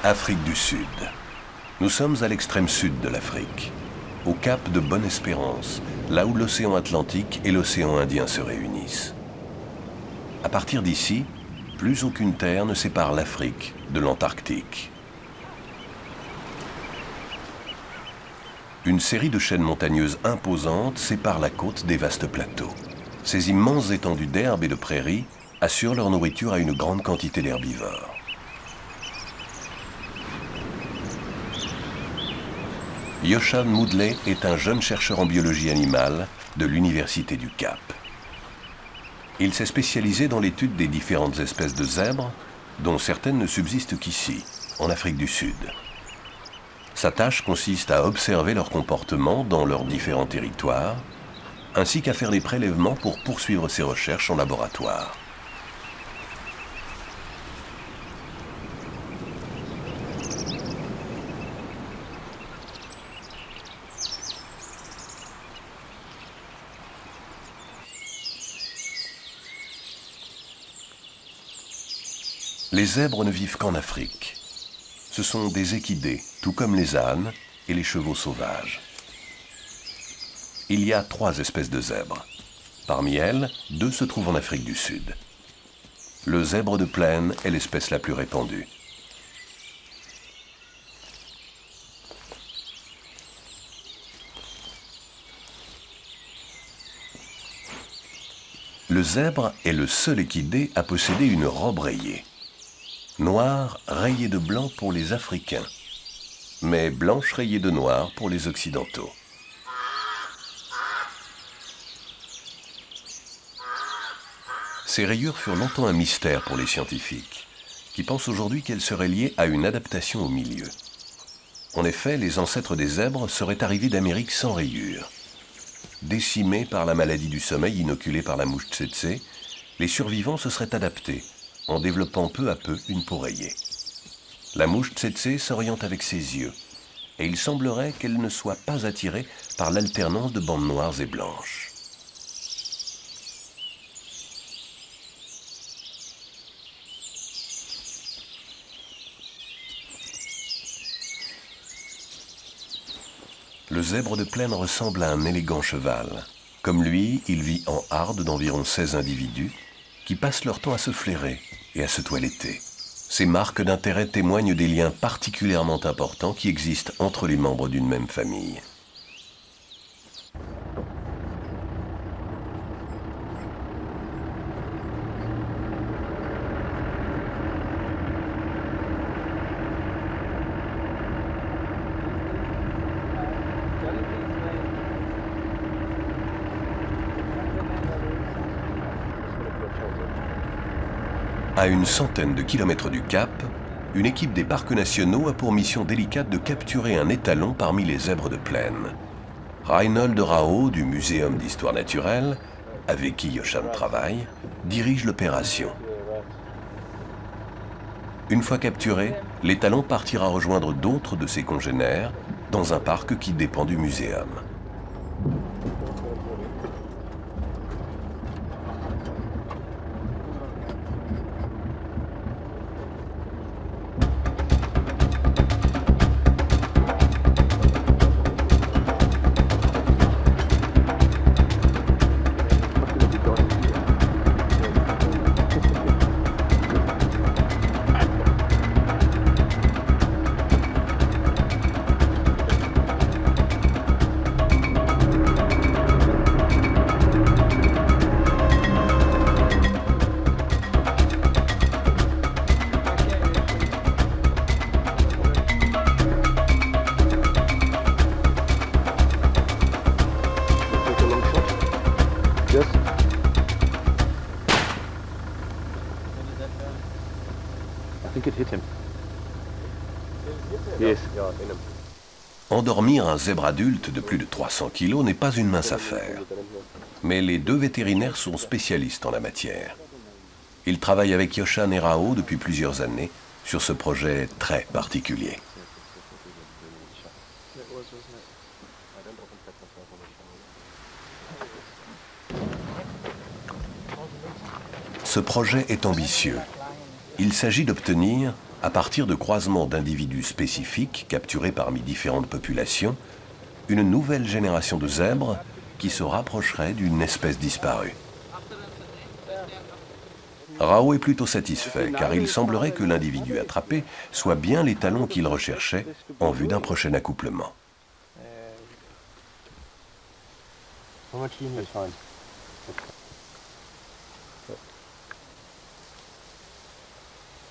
Afrique du Sud. Nous sommes à l'extrême sud de l'Afrique, au cap de Bonne-Espérance, là où l'océan Atlantique et l'océan Indien se réunissent. À partir d'ici, plus aucune terre ne sépare l'Afrique de l'Antarctique. Une série de chaînes montagneuses imposantes sépare la côte des vastes plateaux. Ces immenses étendues d'herbes et de prairies assurent leur nourriture à une grande quantité d'herbivores. Yoshan Moodley est un jeune chercheur en biologie animale de l'Université du Cap. Il s'est spécialisé dans l'étude des différentes espèces de zèbres, dont certaines ne subsistent qu'ici, en Afrique du Sud. Sa tâche consiste à observer leur comportement dans leurs différents territoires, ainsi qu'à faire des prélèvements pour poursuivre ses recherches en laboratoire. Les zèbres ne vivent qu'en Afrique. Ce sont des équidés, tout comme les ânes et les chevaux sauvages. Il y a 3 espèces de zèbres. Parmi elles, 2 se trouvent en Afrique du Sud. Le zèbre de plaine est l'espèce la plus répandue. Le zèbre est le seul équidé à posséder une robe rayée. Noire rayée de blanc pour les Africains, mais blanche rayée de noir pour les Occidentaux. Ces rayures furent longtemps un mystère pour les scientifiques, qui pensent aujourd'hui qu'elles seraient liées à une adaptation au milieu. En effet, les ancêtres des zèbres seraient arrivés d'Amérique sans rayures. Décimés par la maladie du sommeil inoculée par la mouche tsetse, les survivants se seraient adaptés, en développant peu à peu une peau rayée. La mouche tsetse s'oriente avec ses yeux, et il semblerait qu'elle ne soit pas attirée par l'alternance de bandes noires et blanches. Le zèbre de plaine ressemble à un élégant cheval. Comme lui, il vit en harde d'environ 16 individus qui passent leur temps à se flairer et à se toiletter. Ces marques d'intérêt témoignent des liens particulièrement importants qui existent entre les membres d'une même famille. À une centaine de kilomètres du Cap, une équipe des parcs nationaux a pour mission délicate de capturer un étalon parmi les zèbres de plaine. Reinhold Rao, du Muséum d'histoire naturelle, avec qui Yoshan travaille, dirige l'opération. Une fois capturé, l'étalon partira rejoindre d'autres de ses congénères dans un parc qui dépend du muséum. Endormir un zèbre adulte de plus de 300 kg n'est pas une mince affaire. Mais les 2 vétérinaires sont spécialistes en la matière. Ils travaillent avec Yoshan et Rao depuis plusieurs années sur ce projet très particulier. Ce projet est ambitieux. Il s'agit d'obtenir À partir de croisements d'individus spécifiques capturés parmi différentes populations, une nouvelle génération de zèbres qui se rapprocherait d'une espèce disparue. Rao est plutôt satisfait car il semblerait que l'individu attrapé soit bien l'étalon qu'il recherchait en vue d'un prochain accouplement.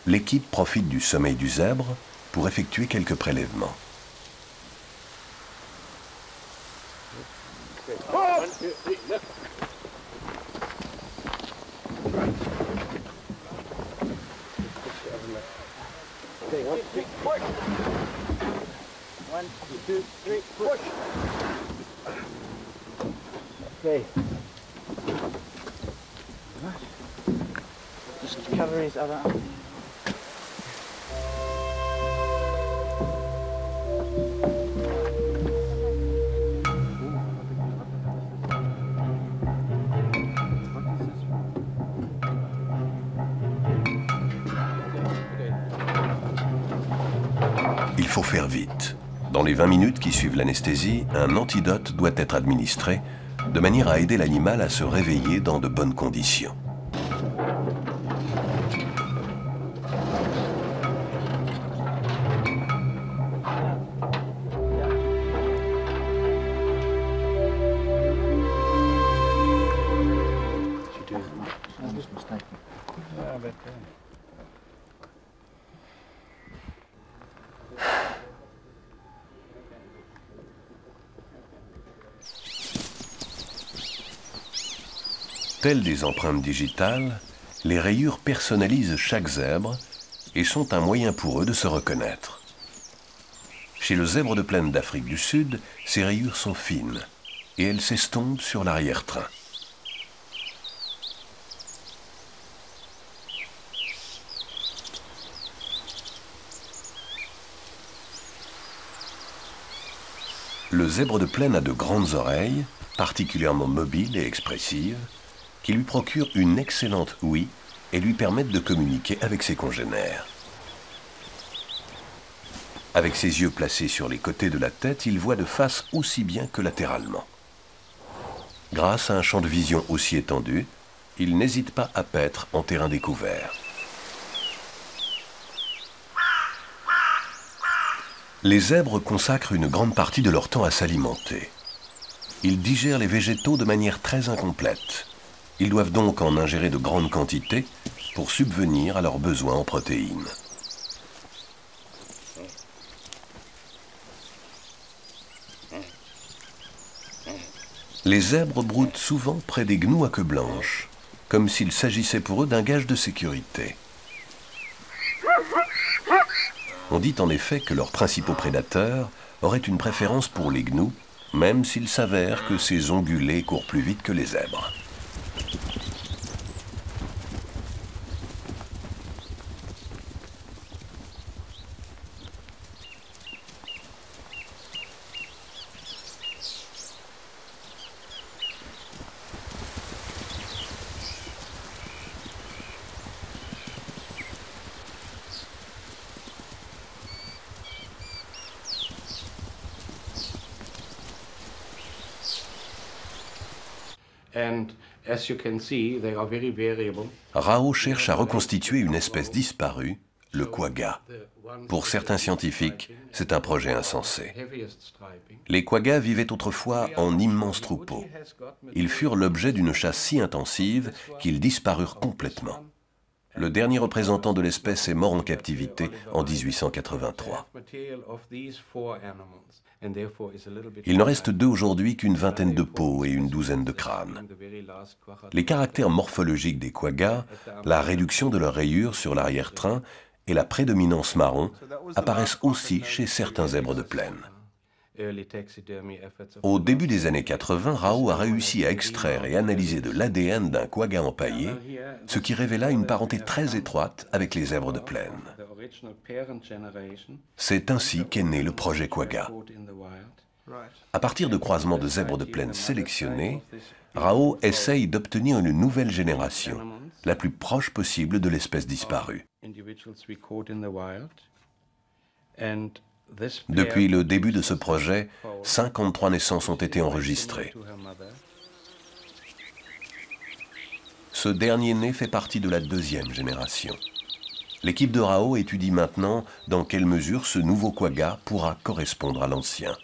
L'équipe profite du sommeil du zèbre pour effectuer quelques prélèvements. Just cover his other arm. Il faut faire vite. Dans les 20 minutes qui suivent l'anesthésie, un antidote doit être administré de manière à aider l'animal à se réveiller dans de bonnes conditions. Telles des empreintes digitales, les rayures personnalisent chaque zèbre et sont un moyen pour eux de se reconnaître. Chez le zèbre de plaine d'Afrique du Sud, ces rayures sont fines et elles s'estompent sur l'arrière-train. Le zèbre de plaine a de grandes oreilles, particulièrement mobiles et expressives, qui lui procurent une excellente ouïe et lui permettent de communiquer avec ses congénères. Avec ses yeux placés sur les côtés de la tête, il voit de face aussi bien que latéralement. Grâce à un champ de vision aussi étendu, il n'hésite pas à paître en terrain découvert. Les zèbres consacrent une grande partie de leur temps à s'alimenter. Ils digèrent les végétaux de manière très incomplète. Ils doivent donc en ingérer de grandes quantités pour subvenir à leurs besoins en protéines. Les zèbres broutent souvent près des gnous à queue blanche, comme s'il s'agissait pour eux d'un gage de sécurité. On dit en effet que leurs principaux prédateurs auraient une préférence pour les gnous, même s'il s'avère que ces ongulés courent plus vite que les zèbres. Rao cherche à reconstituer une espèce disparue, le quagga. Pour certains scientifiques, c'est un projet insensé. Les quaggas vivaient autrefois en immenses troupeaux. Ils furent l'objet d'une chasse si intensive qu'ils disparurent complètement. Le dernier représentant de l'espèce est mort en captivité en 1883. Il ne reste d'eux aujourd'hui qu'une vingtaine de peaux et une douzaine de crânes. Les caractères morphologiques des quaggas, la réduction de leurs rayures sur l'arrière-train et la prédominance marron apparaissent aussi chez certains zèbres de plaine. Au début des années 80, Rao a réussi à extraire et analyser de l'ADN d'un quagga empaillé, ce qui révéla une parenté très étroite avec les zèbres de plaine. C'est ainsi qu'est né le projet quagga. À partir de croisements de zèbres de plaine sélectionnés, Rao essaye d'obtenir une nouvelle génération, la plus proche possible de l'espèce disparue. Depuis le début de ce projet, 53 naissances ont été enregistrées. Ce dernier né fait partie de la deuxième génération. L'équipe de Rao étudie maintenant dans quelle mesure ce nouveau quagga pourra correspondre à l'ancien.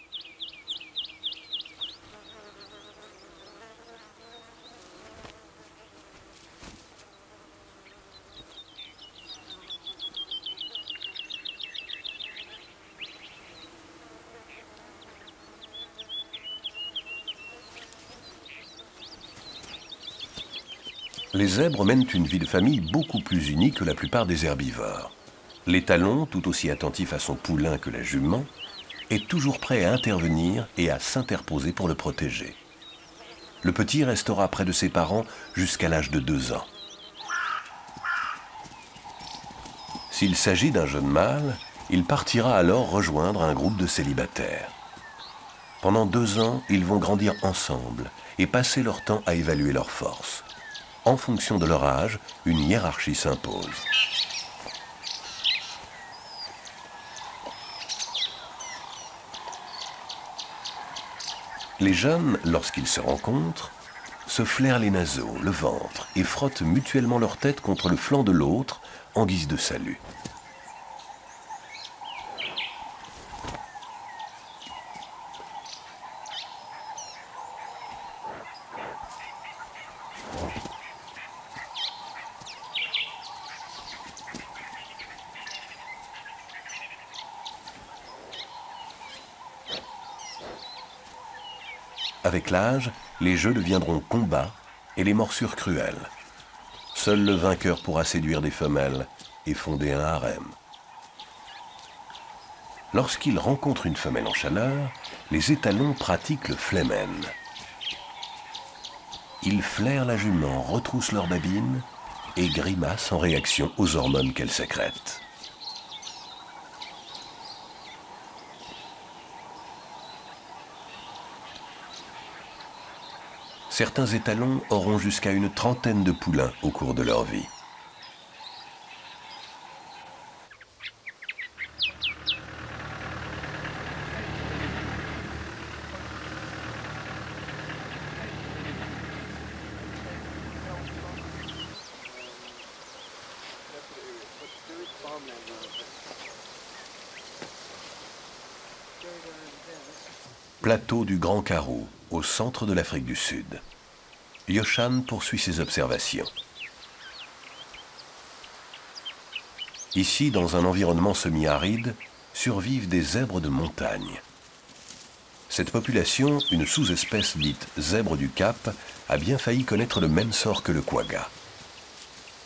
Les zèbres mènent une vie de famille beaucoup plus unie que la plupart des herbivores. L'étalon, tout aussi attentif à son poulain que la jument, est toujours prêt à intervenir et à s'interposer pour le protéger. Le petit restera près de ses parents jusqu'à l'âge de 2 ans. S'il s'agit d'un jeune mâle, il partira alors rejoindre un groupe de célibataires. Pendant 2 ans, ils vont grandir ensemble et passer leur temps à évaluer leurs forces. En fonction de leur âge, une hiérarchie s'impose. Les jeunes, lorsqu'ils se rencontrent, se flairent les naseaux, le ventre et frottent mutuellement leur tête contre le flanc de l'autre en guise de salut. Avec l'âge, les jeux deviendront combats et les morsures cruelles. Seul le vainqueur pourra séduire des femelles et fonder un harem. Lorsqu'il rencontre une femelle en chaleur, les étalons pratiquent le flemen. Ils flairent la jument, retroussent leurs babines et grimacent en réaction aux hormones qu'elle sécrète. Certains étalons auront jusqu'à une trentaine de poulains au cours de leur vie. Plateau du Grand Karoo, au centre de l'Afrique du Sud. Yoshan poursuit ses observations. Ici, dans un environnement semi-aride, survivent des zèbres de montagne. Cette population, une sous-espèce dite zèbre du Cap, a bien failli connaître le même sort que le quagga.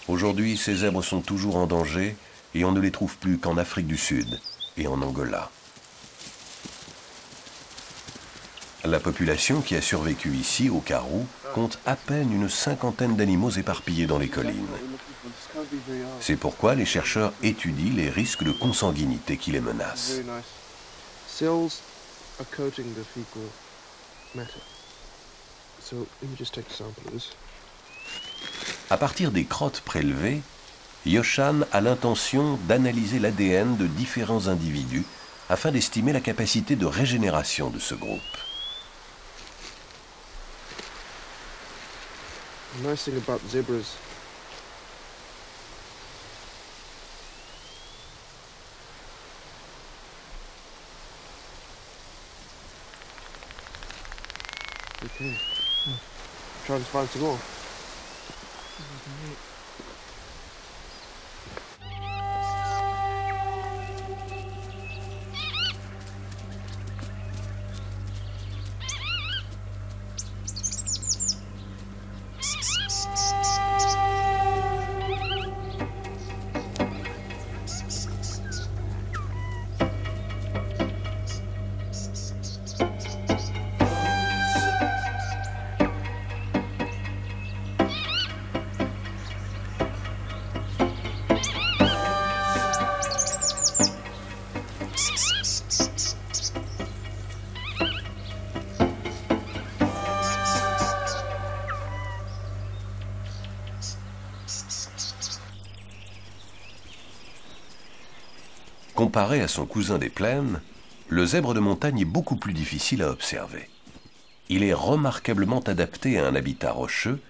Aujourd'hui, ces zèbres sont toujours en danger et on ne les trouve plus qu'en Afrique du Sud et en Angola. La population qui a survécu ici, au Karoo, compte à peine une cinquantaine d'animaux éparpillés dans les collines. C'est pourquoi les chercheurs étudient les risques de consanguinité qui les menacent. À partir des crottes prélevées, Yoshan a l'intention d'analyser l'ADN de différents individus afin d'estimer la capacité de régénération de ce groupe. The nice thing about zebras okay. Try to find some more. Comparé à son cousin des plaines, le zèbre de montagne est beaucoup plus difficile à observer. Il est remarquablement adapté à un habitat rocheux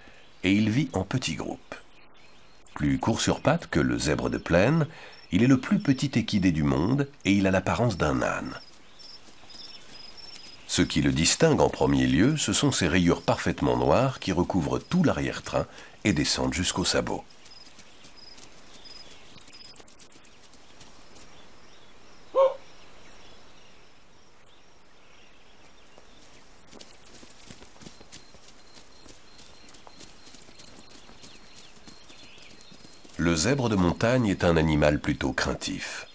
et il vit en petits groupes. Plus court sur pattes que le zèbre de plaine, il est le plus petit équidé du monde et il a l'apparence d'un âne. Ce qui le distingue en premier lieu, ce sont ses rayures parfaitement noires qui recouvrent tout l'arrière-train et descendent jusqu'aux sabots. Le zèbre de montagne est un animal plutôt craintif.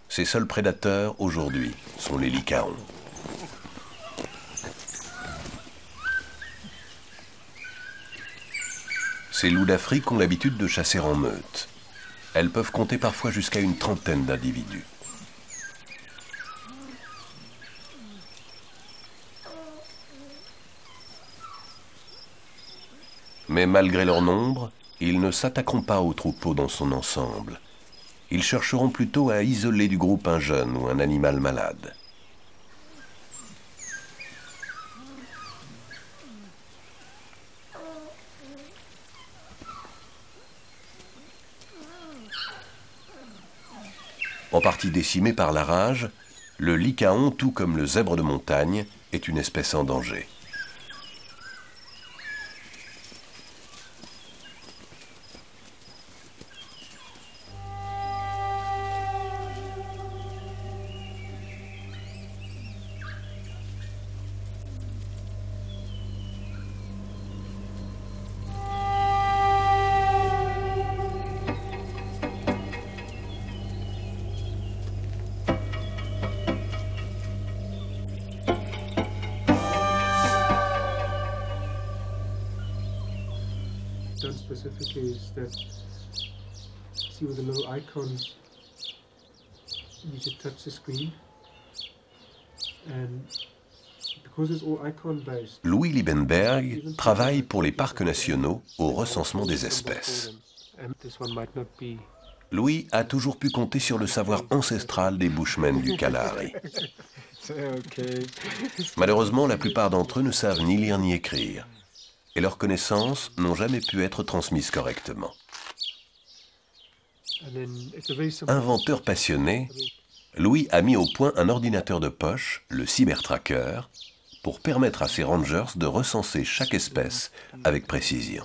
Ses seuls prédateurs aujourd'hui sont les lycaons. Ces loups d'Afrique ont l'habitude de chasser en meute. Elles peuvent compter parfois jusqu'à une trentaine d'individus. Mais malgré leur nombre, ils ne s'attaqueront pas au troupeau dans son ensemble. Ils chercheront plutôt à isoler du groupe un jeune ou un animal malade. En partie décimé par la rage, le lycaon, tout comme le zèbre de montagne, est une espèce en danger. Done specifically is that, see with the little icon, you should touch the screen, and because it's all icon based. Louis Liebenberg travaille pour les parcs nationaux au recensement des espèces. And this one might not be. Louis a toujours pu compter sur le savoir ancestral des Bushmen du Kalahari. Okay. Malheureusement, la plupart d'entre eux ne savent ni lire ni écrire, et leurs connaissances n'ont jamais pu être transmises correctement. And then it's a very simple. Inventeur passionné, Louis a mis au point un ordinateur de poche, le Cybertracker, pour permettre à ses rangers de recenser chaque espèce avec précision.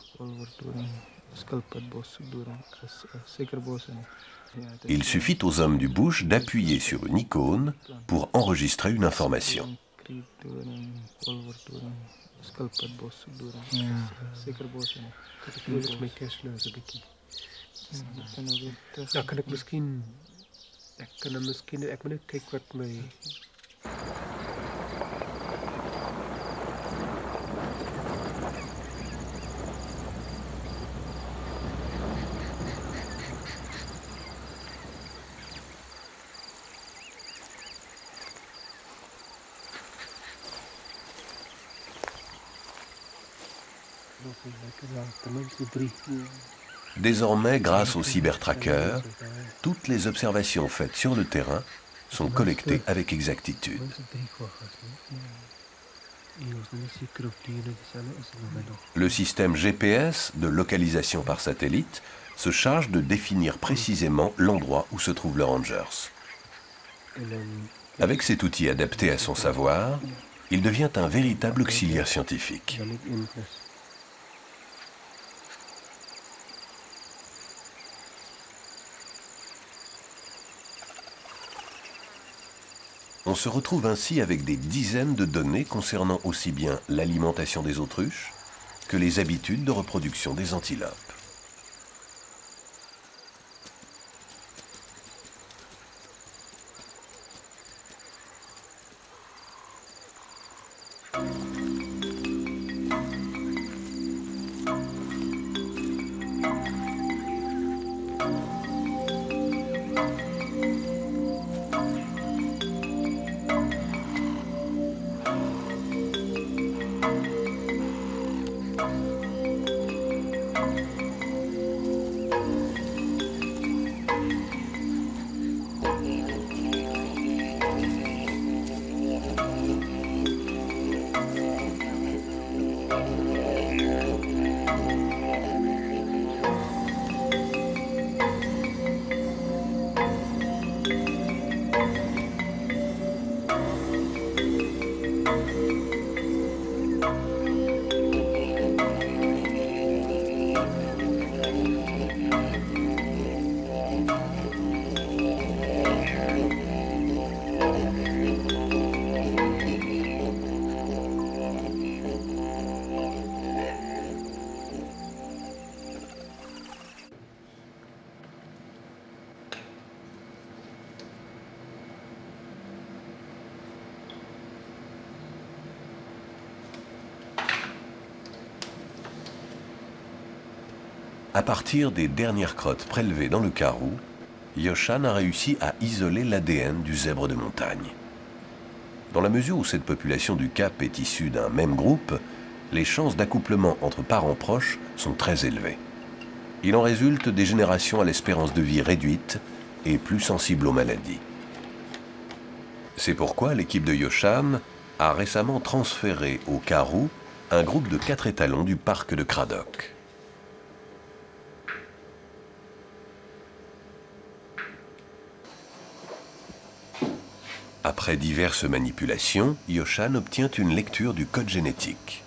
Il suffit aux hommes du bush d'appuyer sur une icône pour enregistrer une information. Nou kan ek moet net kyk wat my Désormais, grâce au Cybertracker, toutes les observations faites sur le terrain sont collectées avec exactitude. Le système GPS de localisation par satellite se charge de définir précisément l'endroit où se trouvent les rangers. Avec cet outil adapté à son savoir, il devient un véritable auxiliaire scientifique. On se retrouve ainsi avec des dizaines de données concernant aussi bien l'alimentation des autruches que les habitudes de reproduction des antilopes. À partir des dernières crottes prélevées dans le Karoo, Yoshan a réussi à isoler l'ADN du zèbre de montagne. Dans la mesure où cette population du Cap est issue d'un même groupe, les chances d'accouplement entre parents proches sont très élevées. Il en résulte des générations à l'espérance de vie réduite et plus sensibles aux maladies. C'est pourquoi l'équipe de Yoshan a récemment transféré au Karoo un groupe de 4 étalons du parc de Cradock. Après diverses manipulations, Yoshan obtient une lecture du code génétique.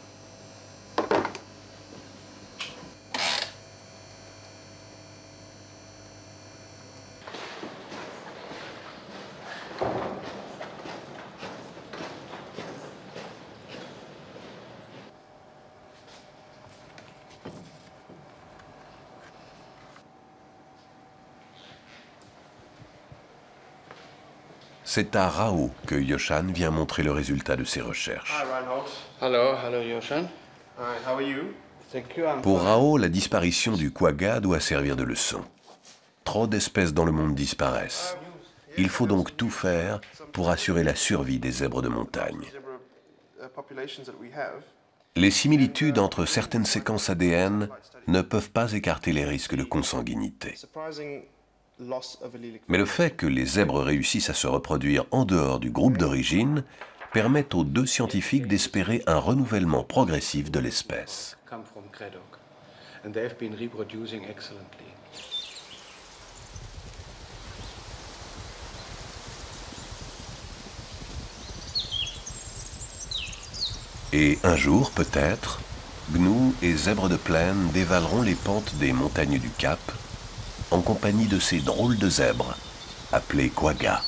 C'est à Rao que Yoshan vient montrer le résultat de ses recherches. Hi, Reinhold. Hello, Yoshan. Hi, how are you? Thank you. Pour Rao, la disparition du quagga doit servir de leçon. Trop d'espèces dans le monde disparaissent. Il faut donc tout faire pour assurer la survie des zèbres de montagne. Les similitudes entre certaines séquences ADN ne peuvent pas écarter les risques de consanguinité. Mais le fait que les zèbres réussissent à se reproduire en dehors du groupe d'origine permet aux 2 scientifiques d'espérer un renouvellement progressif de l'espèce. Et un jour, peut-être, gnous et zèbres de plaine dévaleront les pentes des montagnes du Cap en compagnie de ces drôles de zèbres appelés quaggas.